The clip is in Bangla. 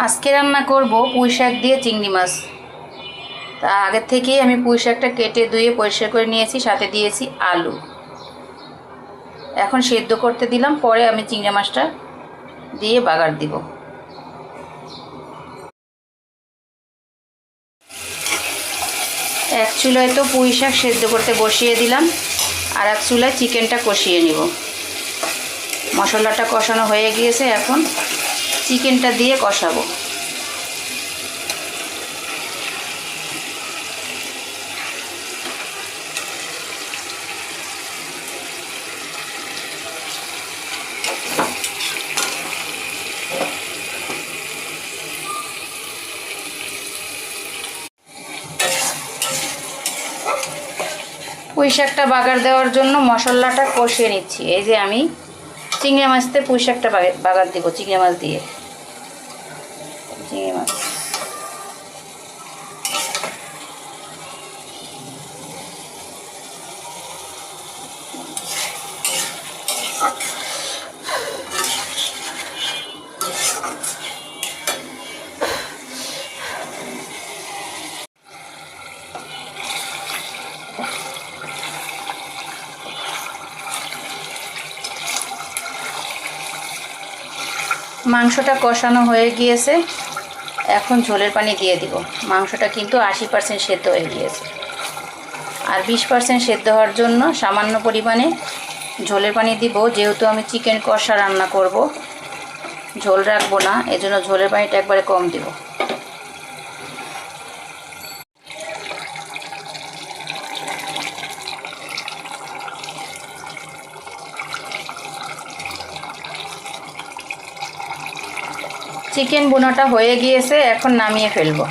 আজকে রান্না করব পুঁই শাক দিয়ে চিংড়ি মাছ। তা আগের থেকেই আমি পুঁই শাকটা কেটে ধুয়ে পরিষ্কার করে নিয়েছি, সাথে দিয়েছি আলু। এখন সেদ্ধ করতে দিলাম, পরে আমি চিংড়ি মাছটা দিয়ে বাগার দিব। এক চুলায় তো পুঁই শাক সেদ্ধ করতে বসিয়ে দিলাম, আর এক চুলায় চিকেনটা কষিয়ে নিব। মশলাটা কষানো হয়ে গিয়েছে, এখন চিকেনটা দিয়ে কষাবো। পুঁই শাকটা বাগার দেওয়ার জন্য মশলাটা কষিয়ে নিচ্ছি। এই যে আমি চিংড়ি মাছতে পুঁই শাকটা বাগার দিব, চিংড়ি মাছ দিয়ে। চিংড়ি মাছ মাংসটা কষানো হয়ে গিয়েছে, এখন ঝোলের পানি দিয়ে দিব। মাংসটা কিন্তু 80% সেদ্ধ হয়ে গিয়েছে, আর 20% সেদ্ধ হওয়ার জন্য সামান্য পরিমাণে ঝোলের পানি দিব। যেহেতু আমি চিকেন কষা রান্না করব, ঝোল রাখবো না, এজন্য ঝোলের পানিটা একবারে কম দিব। চিকেন বোনাটা হয়ে গিয়েছে, এখন নামিয়ে ফেলবো।